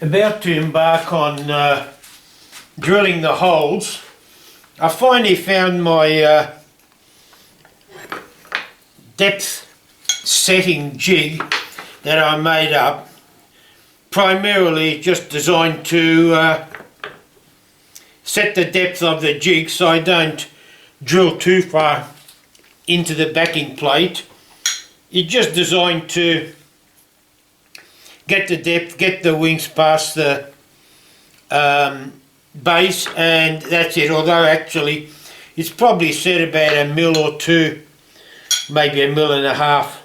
about to embark on drilling the holes. I finally found my depth setting jig that I made up, primarily just designed to set the depth of the jig so I don't drill too far into the backing plate. It's just designed to get the depth, get the wings past the base, and that's it. Although actually it's probably set about a mil or two, maybe a mil and a half,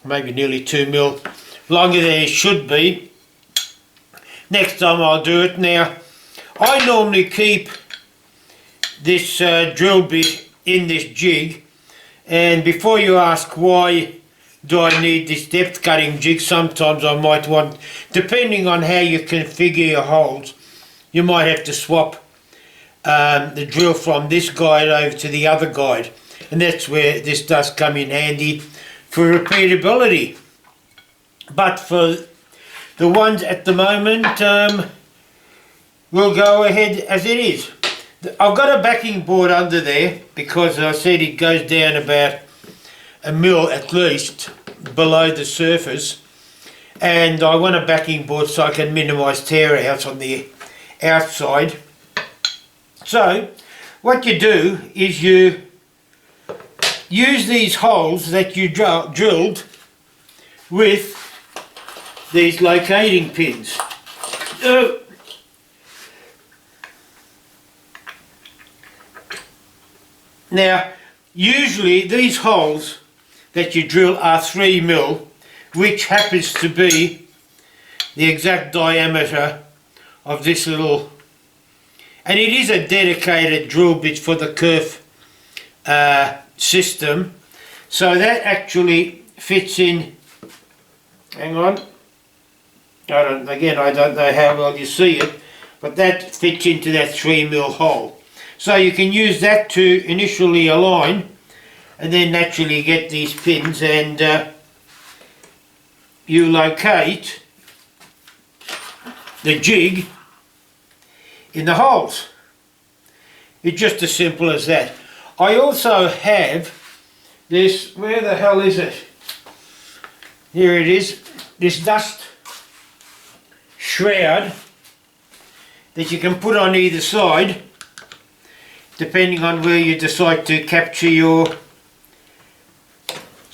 maybe nearly 2 mil longer than it should be. Next time I'll do it. Now I normally keep this drill bit in this jig, and before you ask why do I need this depth cutting jig, sometimes I might want, depending on how you configure your holes, you might have to swap the drill from this guide over to the other guide, and that's where this does come in handy for repeatability. But for the ones at the moment, we'll go ahead as it is. I've got a backing board under there because I said it goes down about a mil at least below the surface, and I want a backing board so I can minimise tear outs on the outside. So what you do is you use these holes that you drilled with these locating pins. Now usually these holes that you drill are 3 mil, which happens to be the exact diameter of this little, and it is a dedicated drill bit for the kerf system, so that actually fits in. Hang on, I don't know how well you see it, but that fits into that 3 mil hole. So you can use that to initially align, and then naturally get these pins, and you locate the jig in the holes. It's just as simple as that. I also have this, where the hell is it? Here it is, this dust shroud that you can put on either side depending on where you decide to capture your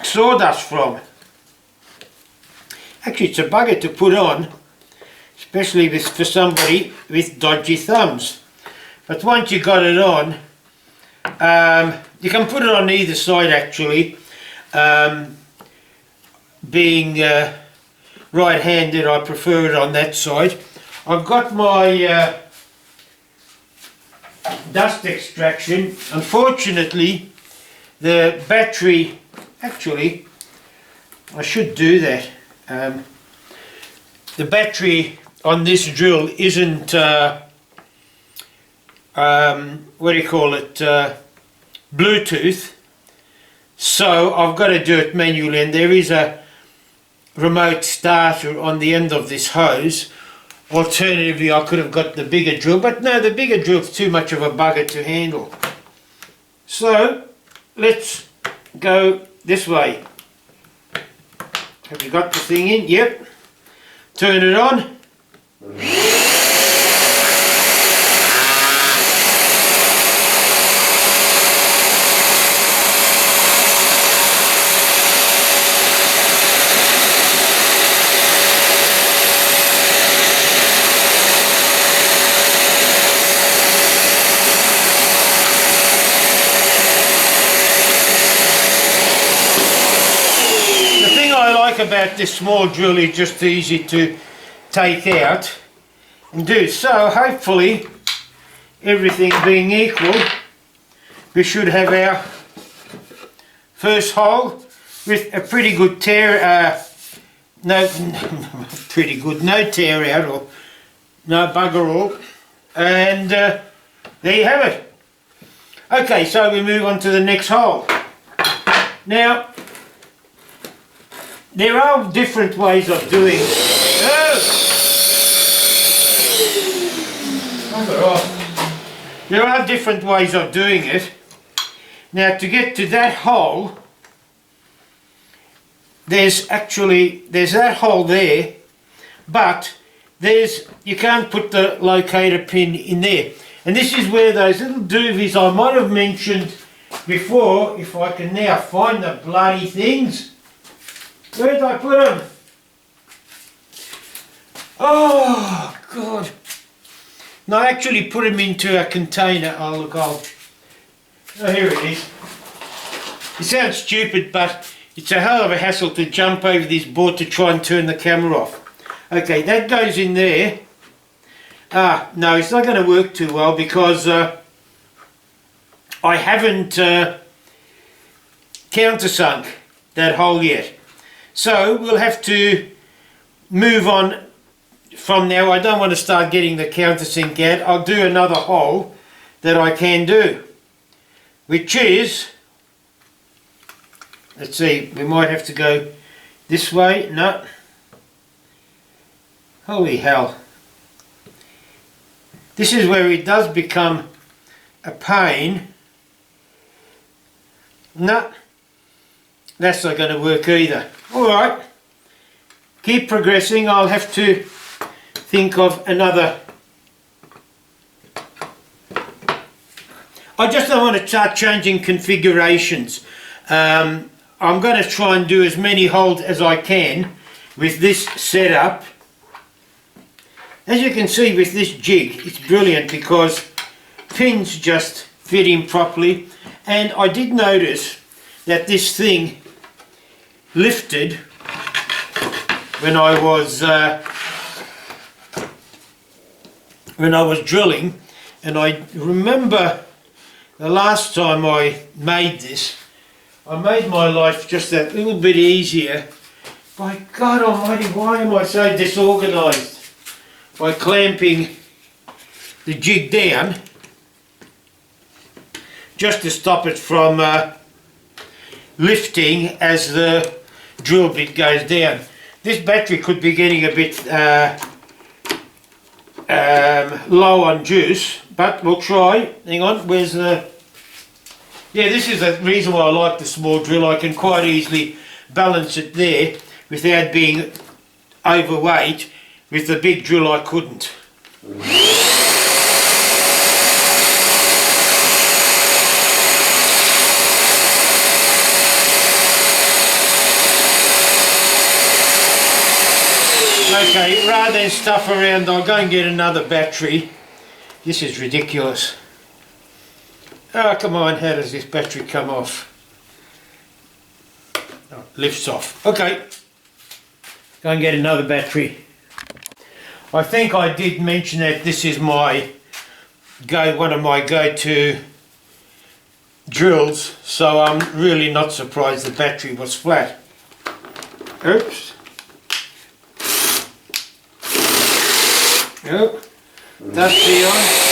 sawdust from. Actually, it's a bugger to put on, especially for somebody with dodgy thumbs. But once you got it on, you can put it on either side actually. Being right-handed, I prefer it on that side. I've got my dust extraction. Unfortunately, the battery, actually, I should do that. The battery on this drill isn't, what do you call it, Bluetooth, so I've got to do it manually, and there is a remote starter on the end of this hose. Alternatively, I could have got the bigger drill, but no, the bigger drill's too much of a bugger to handle. So let's go this way. Have you got the thing in? Yep. Turn it on. About this small drill is just easy to take out and do. So hopefully, everything being equal, we should have our first hole with a pretty good tear, no tear out or no bugger all, and there you have it. Okay, so we move on to the next hole. Now there are different ways of doing. There are different ways of doing it. Now to get to that hole, there's that hole there, but you can't put the locator pin in there. And this is where those little doovies I might have mentioned before, if I can now find the bloody things. Where did I put them? Oh God. No, I actually put them into a container. Oh look, oh here it is. It sounds stupid, but it's a hell of a hassle to jump over this board to try and turn the camera off. Okay, that goes in there. No, it's not going to work too well because I haven't countersunk that hole yet. So we'll have to move on from now. I don't want to start getting the countersink out. I'll do another hole that I can do, which is, let's see, we might have to go this way. No. Holy hell. This is where it does become a pain. No, that's not going to work either. Alright, keep progressing. I'll have to think of another. I just don't want to start changing configurations. I'm going to try and do as many holes as I can with this setup. As you can see with this jig, it's brilliant because pins just fit in properly, and I did notice that this thing lifted when I was drilling, and I remember the last time I made this, I made my life just that little bit easier. By God Almighty, why am I so disorganised? By clamping the jig down just to stop it from lifting as the drill bit goes down. This battery could be getting a bit low on juice, but we'll try. Hang on, where's the... Yeah, this is the reason why I like the small drill. I can quite easily balance it there without being overweight. With the big drill I couldn't. Okay, rather than stuff around, I'll go and get another battery. This is ridiculous. Oh, come on, how does this battery come off? Oh, lifts off. Okay, go and get another battery. I think I did mention that this is one of my go-to drills, so I'm really not surprised the battery was flat. Oops. Oh, dusty on.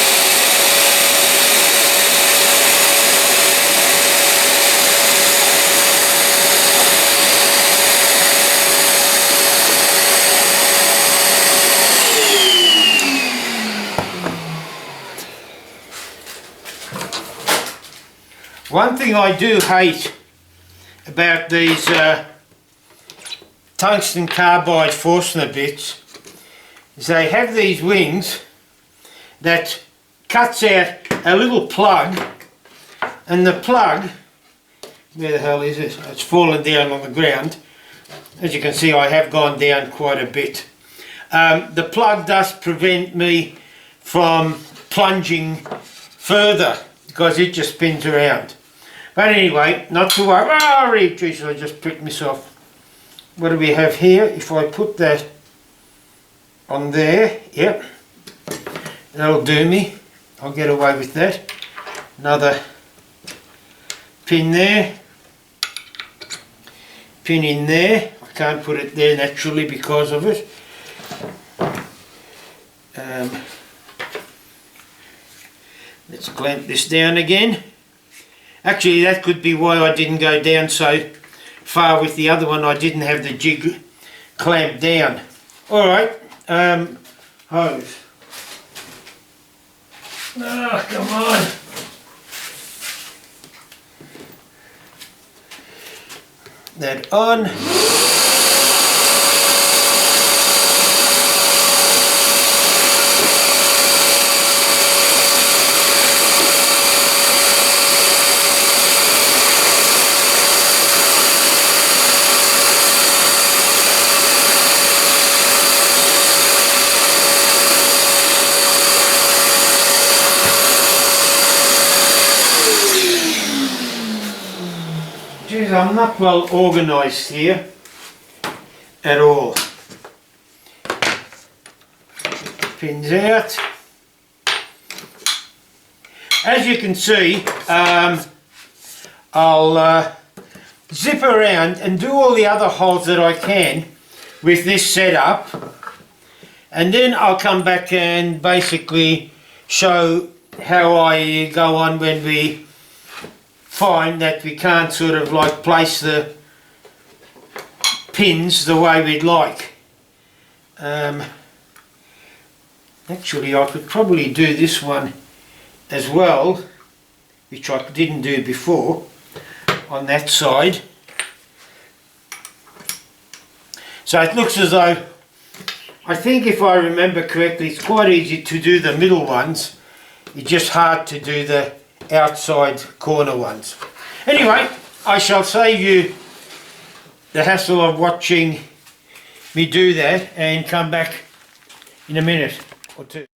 One thing I do hate about these tungsten carbide Forstner bits is they have these wings that cuts out a little plug, and the plug, where the hell is it? It's fallen down on the ground. As you can see, I have gone down quite a bit. The plug does prevent me from plunging further because it just spins around. But anyway, not to worry. Geez, I just pricked myself. What do we have here? If I put that on there, yep, that'll do me. I'll get away with that. Another pin there. Pin in there. I can't put it there naturally because of it. Let's clamp this down again. Actually, that could be why I didn't go down so far with the other one. I didn't have the jig clamped down. Alright, hose. Oh, come on. That on. Geez, I'm not well organised here at all. Pins out. As you can see, I'll zip around and do all the other holes that I can with this setup, and then I'll come back and basically show how I go on when we find that we can't sort of like place the pins the way we'd like. Actually, I could probably do this one as well, which I didn't do before, on that side. So it looks as though, I think if I remember correctly, it's quite easy to do the middle ones. It's just hard to do the outside corner ones. Anyway, I shall save you the hassle of watching me do that and come back in a minute or two.